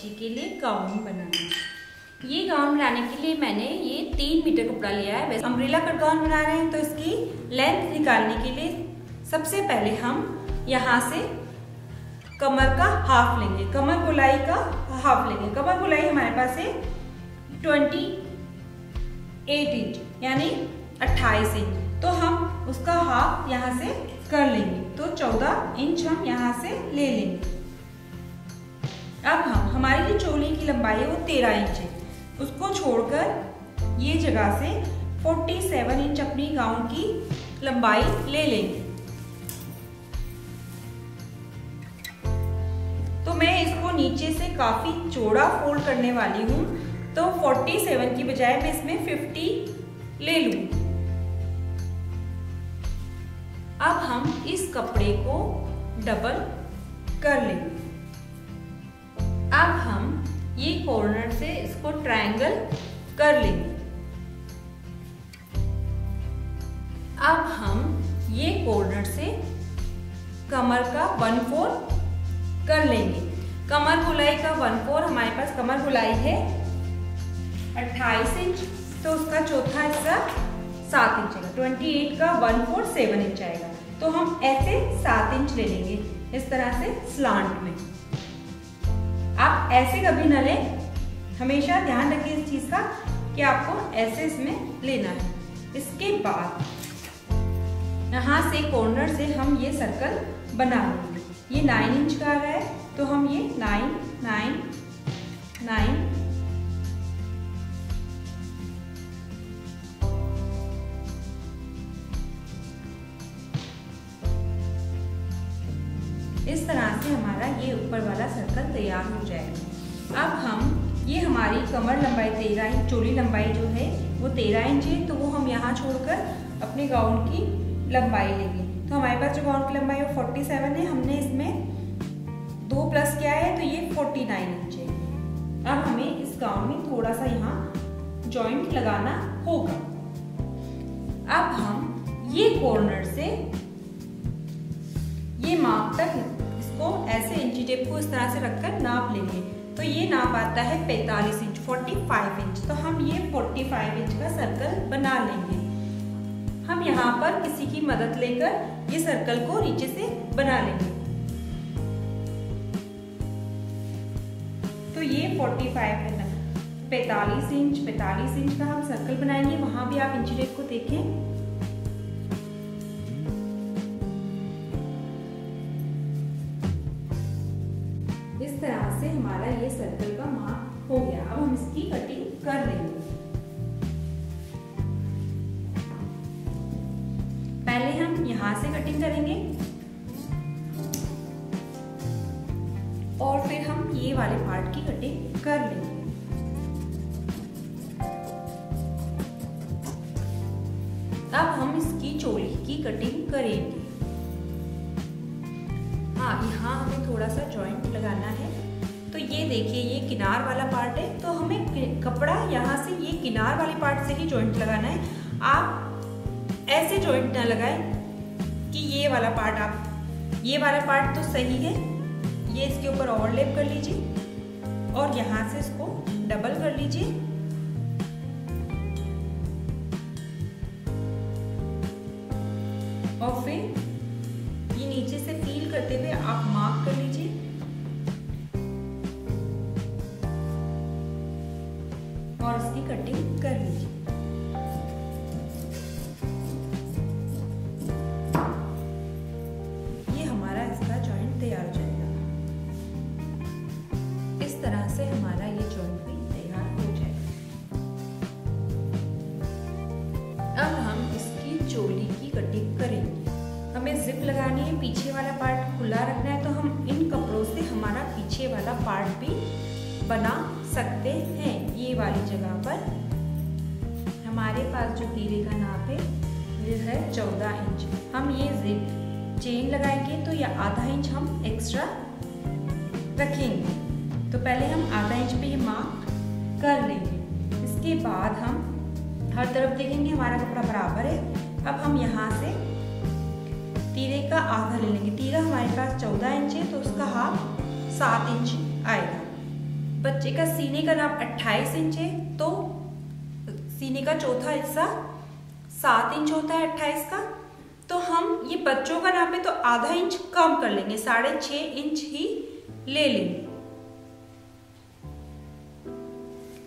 बच्ची के लिए गाउन बनाना है। ये गाउन बनाने के लिए मैंने ये 3 मीटर कपड़ा लिया है। वैसे अम्ब्रेला कट गाउन बना रहे हैं तो इसकी लेंथ निकालने के लिए सबसे पहले हम यहाँ से कमर का हाफ लेंगे, कमर गोलाई का हाफ लेंगे। कमर गोलाई हमारे पास है 28 इंच यानी 28 इंच, तो हम उसका हाफ यहाँ से कर लेंगे, तो 14 इंच हम यहाँ से ले लेंगे। अब हमारी जो चोली की लंबाई है वो 13 इंच है, उसको छोड़कर ये जगह से 47 इंच अपनी गाउन की लंबाई ले लेंगे। तो मैं इसको नीचे से काफी चौड़ा फोल्ड करने वाली हूँ, तो 47 की बजाय मैं इसमें 50 ले लूँ। अब हम इस कपड़े को डबल कर लेंगे। अब हम ये कॉर्नर से इसको ट्रायंगल कर लेंगे। अब हम ये कॉर्नर से कमर का 1/4 कर लेंगे। कमर गोलाई का 1/4 हमारे पास कमर गोलाई है 28 इंच, तो उसका चौथा हिस्सा 7 इंच आएगा। 28 का 1/4 7 इंच आएगा, तो हम ऐसे 7 इंच ले लेंगे इस तरह से स्लांट में। आप ऐसे कभी न लें, हमेशा ध्यान रखिए इस चीज का कि आपको ऐसे इसमें लेना है। इसके बाद यहाँ से कॉर्नर से हम ये सर्कल बना लेंगे। ये 9 इंच का आ रहा है, तो हम ये 9 9 9 इस तरह से हमारा ये ऊपर वाला सर्कल तैयार हो जाएगा। अब हम ये हमारी कमर लंबाई 13 इंच, चोली लंबाई जो है वो 13 इंच है, तो वो हम यहाँ छोड़कर अपने गाउन की लंबाई लेंगे। तो हमारे पास जो गाउन की लंबाई है वो 47 है, हमने इसमें 2 प्लस किया है, तो ये 49 इंच है। अब हमें इस गाउन में थोड़ा सा यहाँ जॉइंट लगाना होगा। अब हम ये कॉर्नर से ये माप तक इसको ऐसे इंची टेप को इस तरह से रखकर नाप लेंगे। तो ये नाप आता है 45 इंच 45 इंच, तो हम ये 45 इंच का सर्कल बना लेंगे। हम यहाँ पर किसी की मदद लेकर ये सर्कल को नीचे से बना लेंगे। तो ये 45 इंच का हम सर्कल बनाएंगे। वहां भी आप इंची टेप को देखें। इस तरह से हमारा ये सर्कल का माप हो गया। अब हम इसकी कटिंग कर लेंगे। पहले हम यहां से कटिंग करेंगे और फिर हम ये वाले पार्ट की कटिंग कर लेंगे। अब हम इसकी चोली की कटिंग करेंगे। हाँ, यहाँ हमें थोड़ा सा जॉइंट लगाना है। तो ये देखिए, ये किनार वाला पार्ट है, तो हमें कपड़ा यहाँ से ये किनार वाली पार्ट से ही जॉइंट लगाना है। आप ऐसे जॉइंट ना लगाएं कि ये वाला पार्ट तो सही है, ये इसके ऊपर ओवरलैप कर लीजिए और यहाँ से इसको डबल कर लीजिए। और फिर ये नीचे से फील करते हुए आप मार्क कर लीजिए और इसकी कटिंग कर लीजिए। ये हमारा इसका जॉइंट तैयार हो जाएगा। इस तरह से हमारा ये जॉइंट भी तैयार हो जाएगा। अब हम इसकी चोली की कटिंग करेंगे। हमें जिप लगानी है, पीछे वाला पार्ट खुला रखना है, तो हम इन कपड़ों से हमारा पीछे वाला पार्ट भी बना सकते हैं। ये वाली जगह पर हमारे पास जो तीरे का नाप है ये है 14 इंच। हम ये जिप चेन लगाएंगे तो ये आधा इंच हम एक्स्ट्रा रखेंगे। तो पहले हम आधा इंच पे ये मार्क कर लेंगे। इसके बाद हम हर तरफ देखेंगे हमारा कपड़ा बराबर है। अब हम यहाँ से तीरे का आधा ले लेंगे। तीरा हमारे पास 14 इंच है, तो उसका हाफ 7 इंच आएगा। बच्चे का सीने का नाप 28 इंच है, तो सीने का चौथा हिस्सा 7 इंच होता है 28 का। तो हम ये बच्चों का नाप है तो आधा इंच कम कर लेंगे, 6.5 इंच ही ले लेंगे।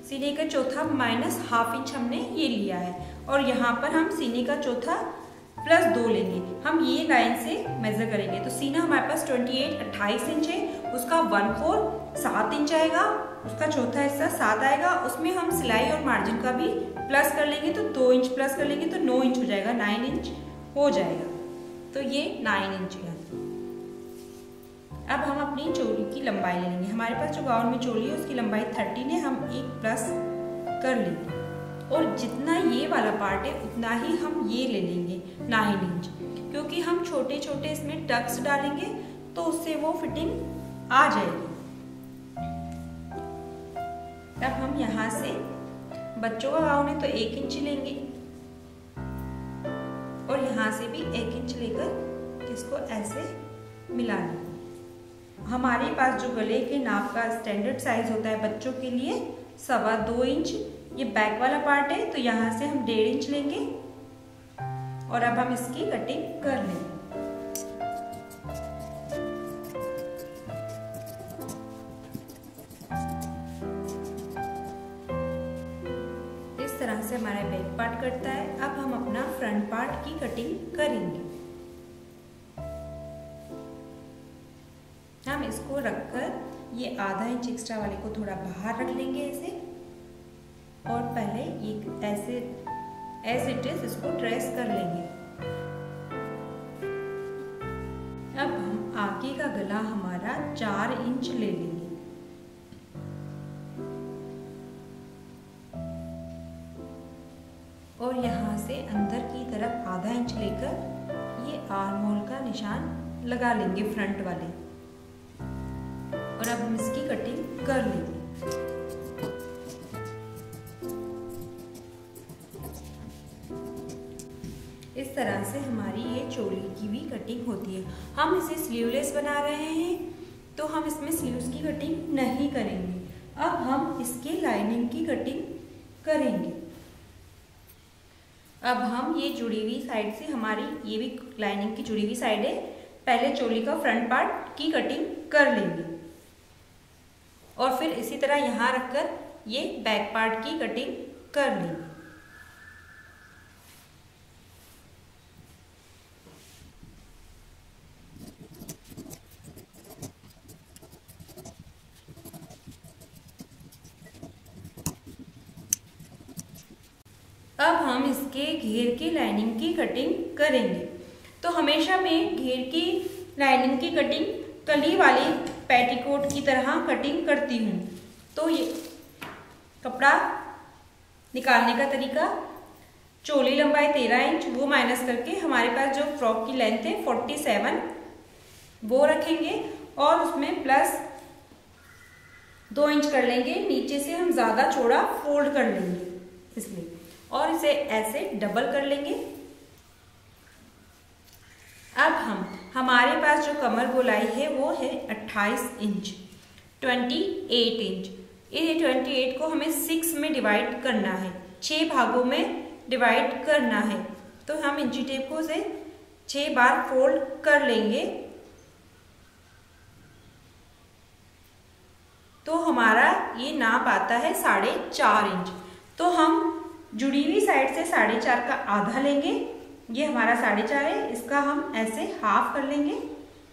सीने का चौथा माइनस ½ इंच हमने ये लिया है, और यहाँ पर हम सीने का चौथा प्लस 2 लेंगे। हम ये लाइन से मेजर करेंगे। तो सीना हमारे पास 28 इंच है, उसका 1/4 7 इंच आएगा, उसका चौथा हिस्सा 7 आएगा। उसमें हम सिलाई और मार्जिन का भी प्लस कर लेंगे, तो 2 इंच प्लस कर लेंगे तो 9 इंच हो जाएगा, 9 इंच हो जाएगा। तो ये 9 इंच है। अब हम अपनी चोली की लंबाई ले लेंगे। हमारे पास जो गाउन में चोली है उसकी लंबाई 13 है, हम 1 प्लस कर लेंगे, और जितना ये वाला पार्ट है उतना ही हम ये ले लेंगे 9 इंच, क्योंकि हम छोटे छोटे इसमें टक्स डालेंगे तो उससे वो फिटिंग आ जाएगी। अब हम यहाँ से बच्चों का गाउन है तो 1 इंच लेंगे, और यहाँ से भी 1 इंच लेकर इसको ऐसे मिला लेंगे। हमारे पास जो गले के नाप का स्टैंडर्ड साइज होता है बच्चों के लिए 2.25 इंच, ये बैक वाला पार्ट है, तो यहाँ से हम 1.5 इंच लेंगे, और अब हम इसकी कटिंग कर लेंगे। इस तरह से हमारा बैक पार्ट कटता है। अब हम अपना फ्रंट पार्ट की कटिंग करेंगे। हम इसको रखकर ये आधा इंच एक्स्ट्रा वाले को थोड़ा बाहर रख लेंगे ऐसे, और पहले ये ऐसे एज इट इज इसको ट्रेस कर लेंगे। अब हम आगे का गला हमारा 4 इंच ले लेंगे, और यहाँ से अंदर की तरफ आधा इंच लेकर ये आर्म होल का निशान लगा लेंगे फ्रंट वाले, और अब हम इसकी कटिंग कर लेंगे। इस तरह से हमारी ये चोली की भी कटिंग होती है। हम इसे स्लीवलेस बना रहे हैं तो हम इसमें स्लीव्स की कटिंग नहीं करेंगे। अब हम इसके लाइनिंग की कटिंग करेंगे। अब हम ये जुड़ी हुई साइड से, हमारी ये भी लाइनिंग की जुड़ी हुई साइड है, पहले चोली का फ्रंट पार्ट की कटिंग कर लेंगे, और फिर इसी तरह यहाँ रखकर ये बैक पार्ट की कटिंग कर लेंगे। अब हम इसके घेर की लाइनिंग की कटिंग करेंगे। तो हमेशा मैं घेर की लाइनिंग की कटिंग कली वाली पेटीकोट की तरह कटिंग करती हूँ। तो ये कपड़ा निकालने का तरीका, चोली लंबाई 13 इंच वो माइनस करके हमारे पास जो फ्रॉक की लेंथ है 47 वो रखेंगे, और उसमें प्लस 2 इंच कर लेंगे। नीचे से हम ज़्यादा चौड़ा फोल्ड कर लेंगे इसमें, और इसे ऐसे डबल कर लेंगे। अब हमारे पास जो कमर गोलाई है वो है 28 इंच, 28 इंच। ये 28 को हमें 6 में डिवाइड करना है, 6 भागों में डिवाइड करना है। तो हम इंची टेप को से 6 बार फोल्ड कर लेंगे। तो हमारा ये नाप आता है 4.5 इंच। तो हम जुड़ी हुई साइड से 4.5 का आधा लेंगे, ये हमारा 4.5 है, इसका हम ऐसे हाफ कर लेंगे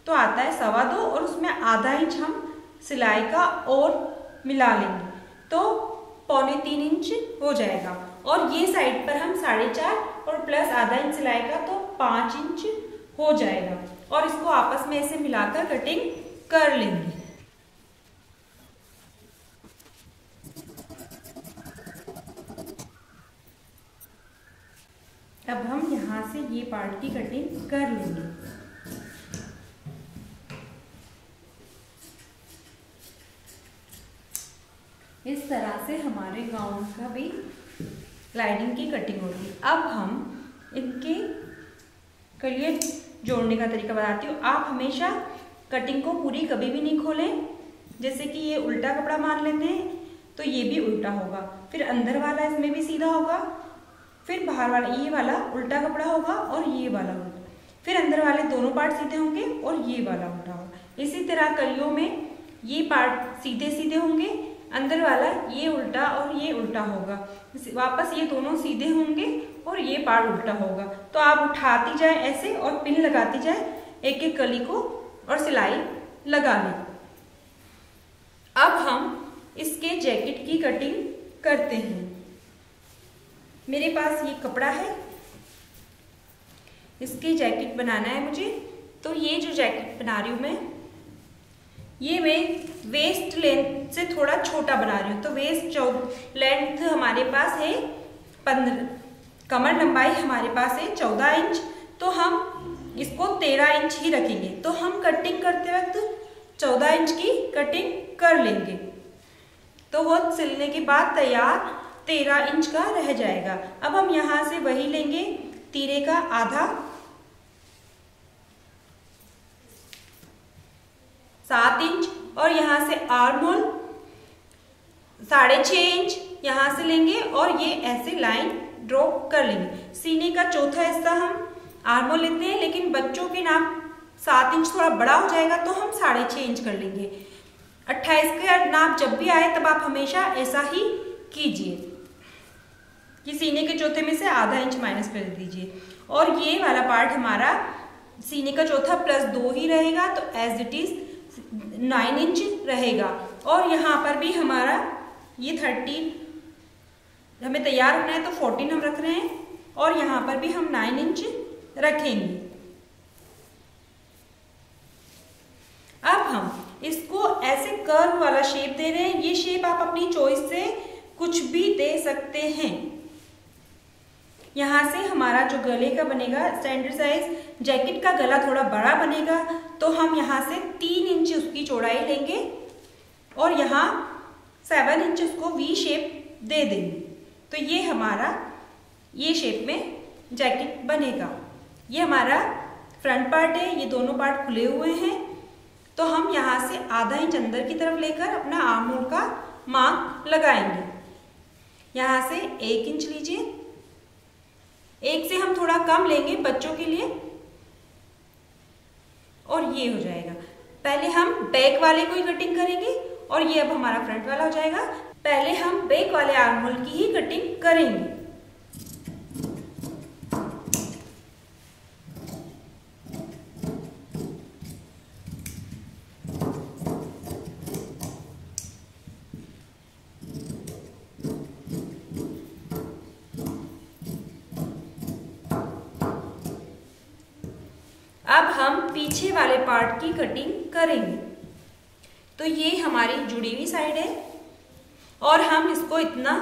तो आता है 2.25, और उसमें आधा इंच हम सिलाई का और मिला लेंगे तो 2.25 इंच हो जाएगा। और ये साइड पर हम 4.5 और प्लस आधा इंच सिलाई का तो 5 इंच हो जाएगा, और इसको आपस में ऐसे मिलाकर कटिंग कर लेंगे। अब हम यहाँ से ये पार्ट की कटिंग कर लेंगे। इस तरह से हमारे गाउन का भी लाइनिंग की कटिंग होगी। अब हम इनके कलिए जोड़ने का तरीका बताती हूँ। आप हमेशा कटिंग को पूरी कभी भी नहीं खोलें, जैसे कि ये उल्टा कपड़ा मान लेते हैं तो ये भी उल्टा होगा, फिर अंदर वाला इसमें भी सीधा होगा, फिर बाहर वाला ये वाला उल्टा कपड़ा होगा और ये वाला उल्टा, फिर अंदर वाले दोनों पार्ट सीधे होंगे और ये वाला उल्टा होगा। इसी तरह कलियों में ये पार्ट सीधे सीधे होंगे, अंदर वाला ये उल्टा और ये उल्टा होगा, वापस ये दोनों सीधे होंगे और ये पार्ट उल्टा होगा। तो आप उठाती जाए ऐसे और पिन लगाती जाए एक एक कली को और सिलाई लगा लें। अब हम इसके जैकेट की कटिंग करते हैं। मेरे पास ये कपड़ा है, इसकी जैकेट बनाना है मुझे। तो ये जो जैकेट बना रही हूँ मैं, ये मैं वेस्ट लेंथ से थोड़ा छोटा बना रही हूँ। तो वेस्ट लेंथ हमारे पास है 15, कमर लंबाई हमारे पास है 14 इंच, तो हम इसको 13 इंच ही रखेंगे। तो हम कटिंग करते वक्त 14 इंच की कटिंग कर लेंगे, तो वो सिलने के बाद तैयार 13 इंच का रह जाएगा। अब हम यहाँ से वही लेंगे तीरे का आधा, 7 इंच, और यहाँ से आर्म होल 6.5 इंच यहाँ से लेंगे और ये ऐसे लाइन ड्रॉ कर लेंगे। सीने का चौथा हिस्सा हम आर्म होल लेते हैं, लेकिन बच्चों के नाप 7 इंच थोड़ा बड़ा हो जाएगा तो हम 6.5 इंच कर लेंगे। 28 का नाप जब भी आए तब आप हमेशा ऐसा ही कीजिए कि सीने के चौथे में से आधा इंच माइनस कर दीजिए। और ये वाला पार्ट हमारा सीने का चौथा प्लस 2 ही रहेगा, तो एज इट इज 9 इंच रहेगा। और यहाँ पर भी हमारा ये 13 हमें तैयार रखना है, तो 14 हम रख रहे हैं और यहाँ पर भी हम 9 इंच रखेंगे। अब हम इसको ऐसे कर्व वाला शेप दे रहे हैं। ये शेप आप अपनी चॉइस से कुछ भी दे सकते हैं। यहाँ से हमारा जो गले का बनेगा स्टैंडर्ड साइज, जैकेट का गला थोड़ा बड़ा बनेगा, तो हम यहाँ से 3 इंच उसकी चौड़ाई लेंगे और यहाँ 7 इंच उसको वी शेप दे देंगे। तो ये हमारा ये शेप में जैकेट बनेगा। ये हमारा फ्रंट पार्ट है, ये दोनों पार्ट खुले हुए हैं, तो हम यहाँ से आधा इंच अंदर की तरफ लेकर अपना आर्म होल का मार्क लगाएंगे। यहाँ से 1 इंच लीजिए, 1 से हम थोड़ा कम लेंगे बच्चों के लिए, और ये हो जाएगा। पहले हम बैक वाले को ही कटिंग करेंगे और ये अब हमारा फ्रंट वाला हो जाएगा। पहले हम बैक वाले आर्म होल की ही कटिंग करेंगे। अब हम पीछे वाले पार्ट की कटिंग करेंगे। तो ये हमारी जुड़ी हुई साइड है और हम इसको इतना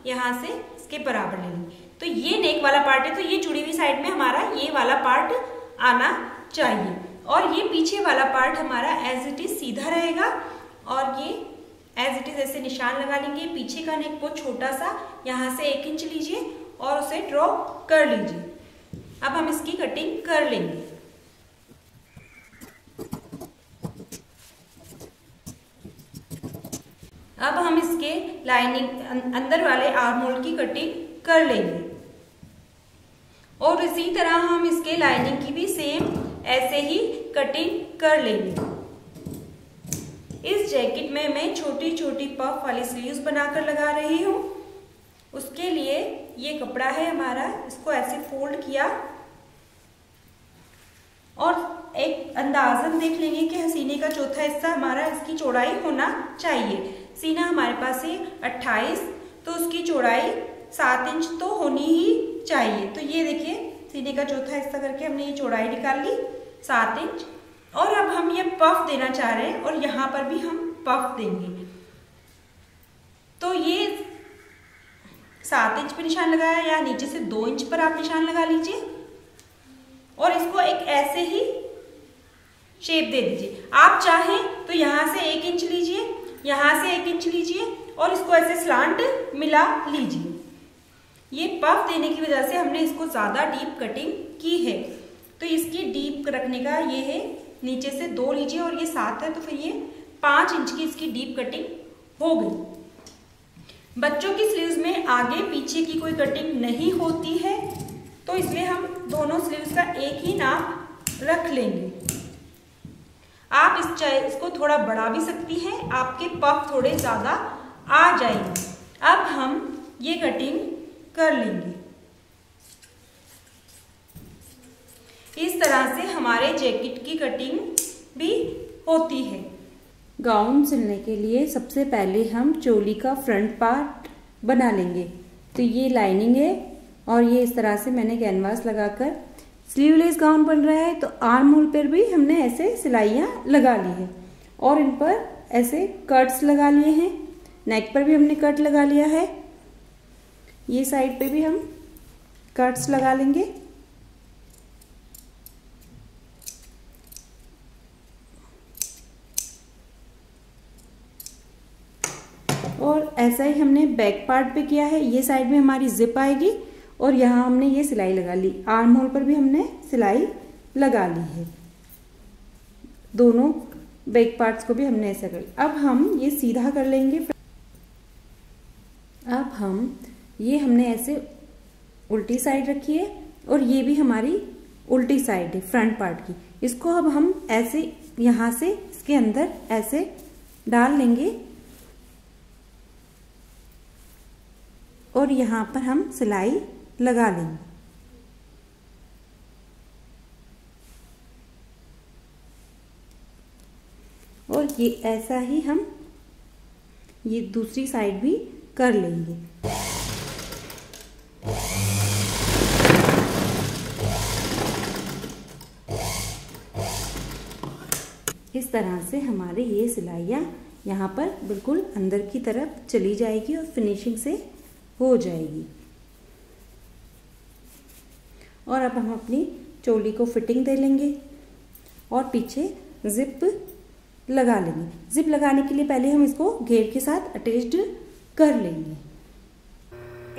यहाँ से इसके बराबर लेंगे। तो ये नेक वाला पार्ट है, तो ये जुड़ी हुई साइड में हमारा ये वाला पार्ट आना चाहिए, और ये पीछे वाला पार्ट हमारा एज इट इज सीधा रहेगा। और ये एज इट इज ऐसे निशान लगा लेंगे। पीछे का नेक बहुत छोटा सा, यहाँ से 1 इंच लीजिए और उसे ड्रॉ कर लीजिए। अब हम इसकी कटिंग कर लेंगे। अब हम इसके लाइनिंग अंदर वाले आर्म होल की कटिंग कर लेंगे, और इसी तरह हम इसके लाइनिंग की भी सेम ऐसे ही कटिंग कर लेंगे। इस जैकेट में मैं छोटी छोटी पफ वाली स्लीव्स बनाकर लगा रही हूँ। उसके लिए ये कपड़ा है हमारा, इसको ऐसे फोल्ड किया और एक अंदाजन देख लेंगे कि सीने का चौथा हिस्सा हमारा इसकी चौड़ाई होना चाहिए। सीना हमारे पास है 28, तो उसकी चौड़ाई 7 इंच तो होनी ही चाहिए। तो ये देखिए सीने का चौथा हिस्सा करके हमने ये चौड़ाई निकाल ली 7 इंच। और अब हम ये पफ देना चाह रहे हैं और यहाँ पर भी हम पफ देंगे। तो ये 7 इंच पे निशान लगाया, या नीचे से 2 इंच पर आप निशान लगा लीजिए और इसको एक ऐसे ही शेप दे दीजिए। आप चाहें तो यहाँ से 1 इंच लीजिए, यहाँ से 1 इंच लीजिए और इसको ऐसे स्लांट मिला लीजिए। ये पफ देने की वजह से हमने इसको ज़्यादा डीप कटिंग की है। तो इसकी डीप रखने का ये है, नीचे से 2 लीजिए और ये 7 है, तो फिर ये 5 इंच की इसकी डीप कटिंग हो गई। बच्चों की स्लीव्स में आगे पीछे की कोई कटिंग नहीं होती है, तो इसलिए हम दोनों स्लीव्स का एक ही नाप रख लेंगे। आप इसको थोड़ा बढ़ा भी सकती हैं, आपके पफ थोड़े ज़्यादा आ जाएंगे। अब हम ये कटिंग कर लेंगे। इस तरह से हमारे जैकेट की कटिंग भी होती है। गाउन सिलने के लिए सबसे पहले हम चोली का फ्रंट पार्ट बना लेंगे। तो ये लाइनिंग है और ये इस तरह से मैंने कैनवास लगाकर स्लीवलेस गाउन बन रहा है। तो आर्म होल पर भी हमने ऐसे सिलाइयाँ लगा ली है और इन पर ऐसे कट्स लगा लिए हैं। नेक पर भी हमने कट लगा लिया है, ये साइड पे भी हम कट्स लगा लेंगे। और ऐसा ही हमने बैक पार्ट पे किया है। ये साइड में हमारी जिप आएगी और यहाँ हमने ये सिलाई लगा ली। आर्म होल पर भी हमने सिलाई लगा ली है। दोनों बैक पार्ट्स को भी हमने ऐसा कर लिया। अब हम ये सीधा कर लेंगे। अब हम ये हमने ऐसे उल्टी साइड रखी है और ये भी हमारी उल्टी साइड है फ्रंट पार्ट की। इसको अब हम ऐसे यहाँ से इसके अंदर ऐसे डाल लेंगे और यहाँ पर हम सिलाई लगा लेंगे। और ये ऐसा ही हम ये दूसरी साइड भी कर लेंगे। इस तरह से हमारे ये सिलाइयाँ यहाँ पर बिल्कुल अंदर की तरफ चली जाएगी और फिनिशिंग से हो जाएगी। और अब हम अपनी चोली को फिटिंग दे लेंगे और पीछे जिप लगा लेंगे। जिप लगाने के लिए पहले हम इसको घेर के साथ अटैच्ड कर लेंगे।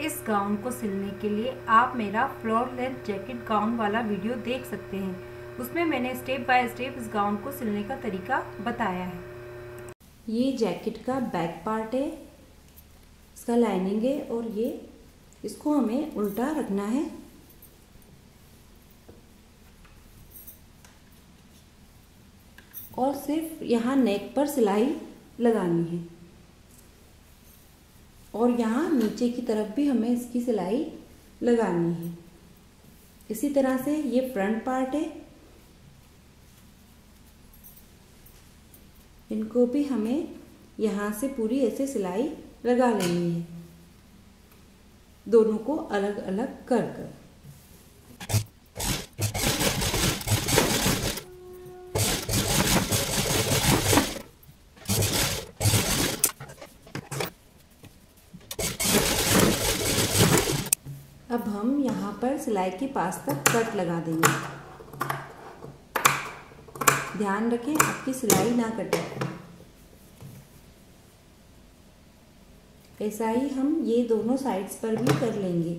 इस गाउन को सिलने के लिए आप मेरा फ्लोर लेंथ जैकेट गाउन वाला वीडियो देख सकते हैं। उसमें मैंने स्टेप बाय स्टेप इस गाउन को सिलने का तरीका बताया है। ये जैकेट का बैक पार्ट है, इसका लाइनिंग है और ये इसको हमें उल्टा रखना है। और सिर्फ यहाँ नेक पर सिलाई लगानी है और यहाँ नीचे की तरफ भी हमें इसकी सिलाई लगानी है। इसी तरह से ये फ्रंट पार्ट है, इनको भी हमें यहाँ से पूरी ऐसे सिलाई लगा लेनी है, दोनों को अलग अलग कर कर। अब हम यहाँ पर सिलाई के पास तक कट लगा देंगे। ध्यान रखें आपकी सिलाई ना कटे। ऐसा ही हम ये दोनों साइड्स पर भी कर लेंगे।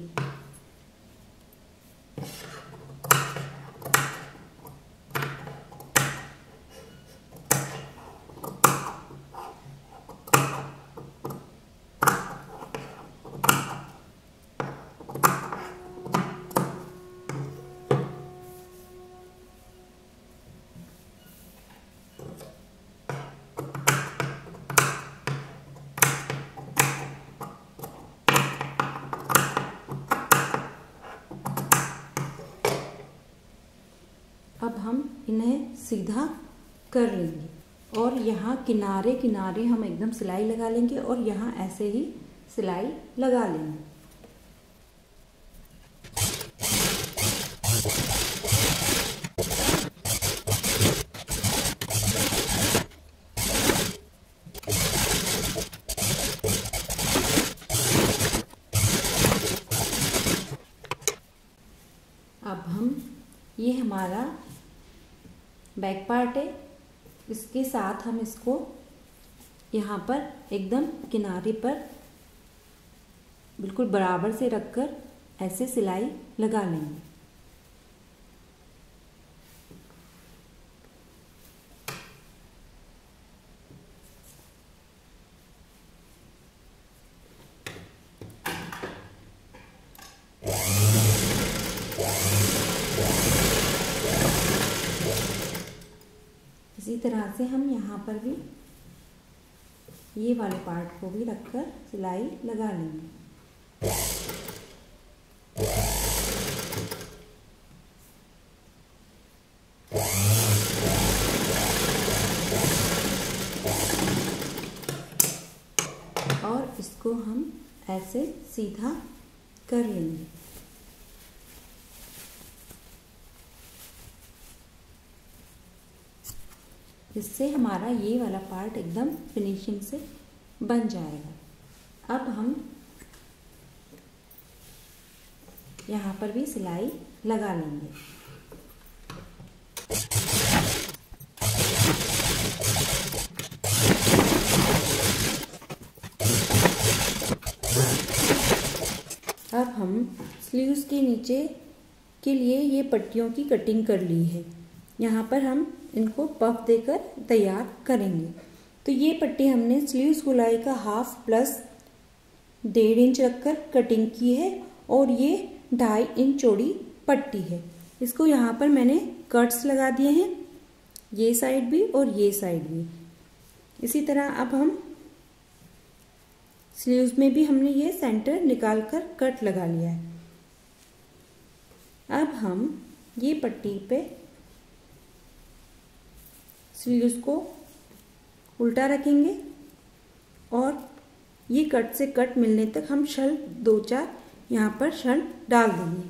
अब हम इन्हें सीधा कर लेंगे और यहाँ किनारे किनारे हम एकदम सिलाई लगा लेंगे और यहाँ ऐसे ही सिलाई लगा लेंगे। अब हम ये हमारा बैक पार्ट है, इसके साथ हम इसको यहाँ पर एकदम किनारे पर बिल्कुल बराबर से रखकर ऐसे सिलाई लगा लेंगे। इसी तरह से हम यहाँ पर भी ये वाले पार्ट को भी रखकर सिलाई लगा लेंगे। और इसको हम ऐसे सीधा कर लेंगे। इससे हमारा ये वाला पार्ट एकदम फिनिशिंग से बन जाएगा। अब हम यहाँ पर भी सिलाई लगा लेंगे। अब हम स्लीव्स के नीचे के लिए ये पट्टियों की कटिंग कर ली है। यहाँ पर हम इनको पफ देकर तैयार करेंगे। तो ये पट्टी हमने स्लीव्स गोलाई का 1/2 प्लस 1.5 इंच रखकर कटिंग की है और ये 2.5 इंच चौड़ी पट्टी है। इसको यहाँ पर मैंने कट्स लगा दिए हैं, ये साइड भी और ये साइड भी। इसी तरह अब हम स्लीव्स में भी हमने ये सेंटर निकाल कर कट लगा लिया है। अब हम ये पट्टी पे स्लीव्स को उल्टा रखेंगे और ये कट से कट मिलने तक हम शल 2-4 यहाँ पर शल डाल देंगे।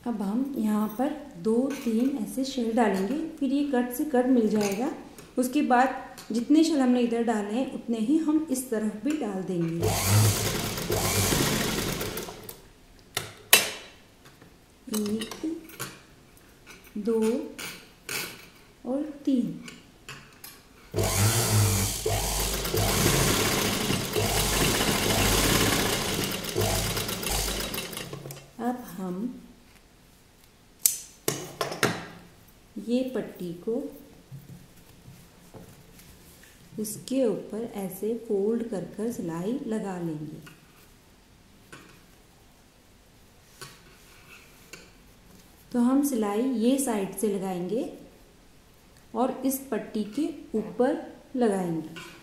अब हम यहाँ पर 2-3 ऐसे शेल डालेंगे, फिर ये कट से कट मिल जाएगा। उसके बाद जितने शेल हमने इधर डाले हैं उतने ही हम इस तरफ भी डाल देंगे। 1, 2 और 3। अब हम ये पट्टी को इसके ऊपर ऐसे फोल्ड कर कर सिलाई लगा लेंगे। तो हम सिलाई ये साइड से लगाएंगे और इस पट्टी के ऊपर लगाएंगे।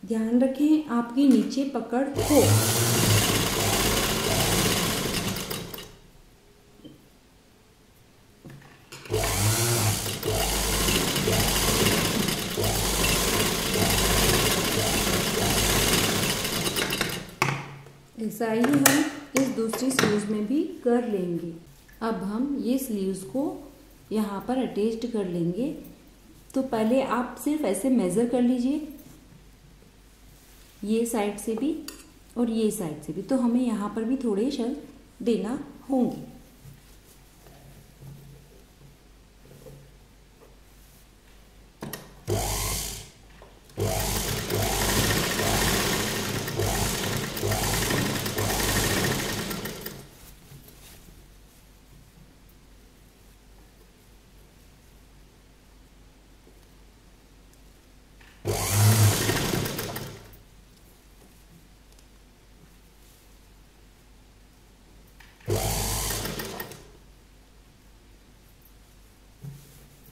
ध्यान रखें आपकी नीचे पकड़ हो। ऐसा ही हम इस दूसरी स्लीव्स में भी कर लेंगे। अब हम ये स्लीव्स को यहाँ पर अटैच्ड कर लेंगे। तो पहले आप सिर्फ ऐसे मेज़र कर लीजिए, ये साइड से भी और ये साइड से भी। तो हमें यहाँ पर भी थोड़े शल देना होंगे।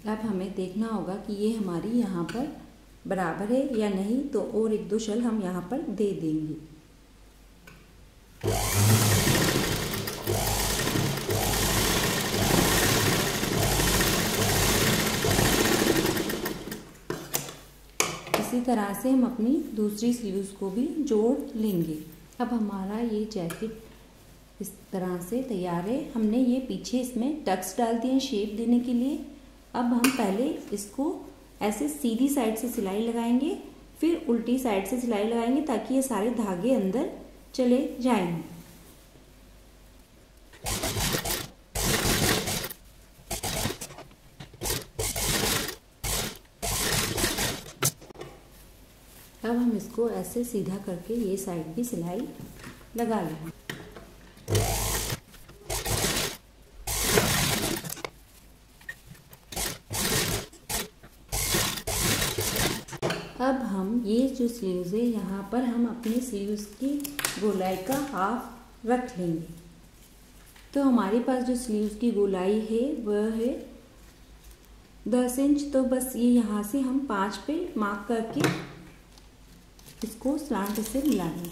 अब हमें देखना होगा कि ये हमारी यहाँ पर बराबर है या नहीं, तो और 1-2 शल हम यहाँ पर दे देंगे। इसी तरह से हम अपनी दूसरी स्लीव्स को भी जोड़ लेंगे। अब हमारा ये जैकेट इस तरह से तैयार है। हमने ये पीछे इसमें टक्स डाल दिए शेप देने के लिए। अब हम पहले इसको ऐसे सीधी साइड से सिलाई लगाएंगे, फिर उल्टी साइड से सिलाई लगाएंगे ताकि ये सारे धागे अंदर चले जाएंगे। अब हम इसको ऐसे सीधा करके ये साइड भी सिलाई लगा लेंगे। अब हम ये जो स्लीव्स है यहाँ पर हम अपने स्लीव्स की गोलाई का हाफ रख लेंगे। तो हमारे पास जो स्लीव्स की गोलाई है वह है 10 इंच। तो बस ये यहाँ से हम 5 पे मार्क करके इसको स्लांट से मिला लेंगे।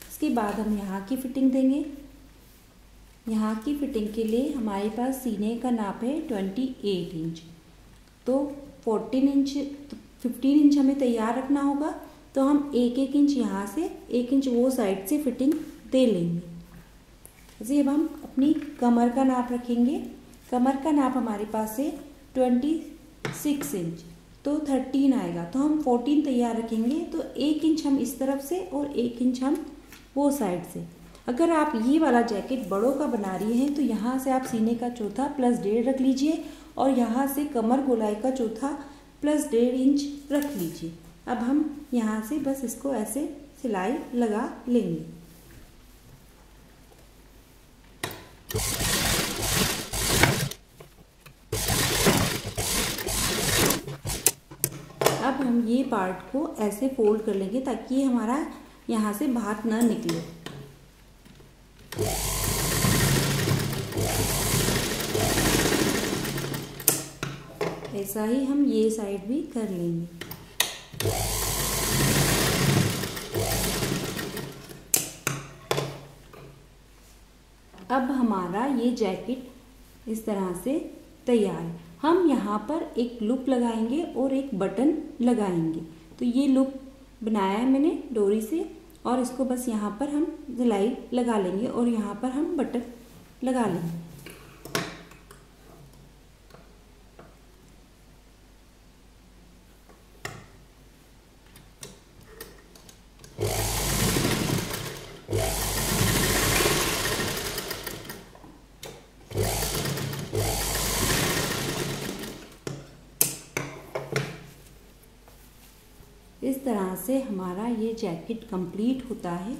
इसके बाद हम यहाँ की फिटिंग देंगे। यहाँ की फिटिंग के लिए हमारे पास सीने का नाप है 28 इंच। तो 15 इंच हमें तैयार रखना होगा। तो हम 1 इंच यहाँ से 1 इंच वो साइड से फिटिंग दे लेंगे। जैसे अब हम अपनी कमर का नाप रखेंगे। कमर का नाप हमारे पास है 26 इंच, तो 13 आएगा। तो हम 14 तैयार रखेंगे। तो 1 इंच हम इस तरफ से और 1 इंच हम वो साइड से। अगर आप ये वाला जैकेट बड़ों का बना रही हैं तो यहाँ से आप सीने का चौथा प्लस 1.5 रख लीजिए और यहाँ से कमर गोलाई का चौथा प्लस 1.5 इंच रख लीजिए। अब हम यहाँ से बस इसको ऐसे सिलाई लगा लेंगे। अब हम ये पार्ट को ऐसे फोल्ड कर लेंगे ताकि ये हमारा यहाँ से बाहर ना निकले। ऐसा ही हम ये साइड भी कर लेंगे। अब हमारा ये जैकेट इस तरह से तैयार है। हम यहाँ पर एक लूप लगाएंगे और एक बटन लगाएंगे। तो ये लूप बनाया है मैंने डोरी से और इसको बस यहाँ पर हम सिलाई लगा लेंगे और यहाँ पर हम बटन लगा लेंगे। इस तरह से हमारा ये जैकेट कंप्लीट होता है।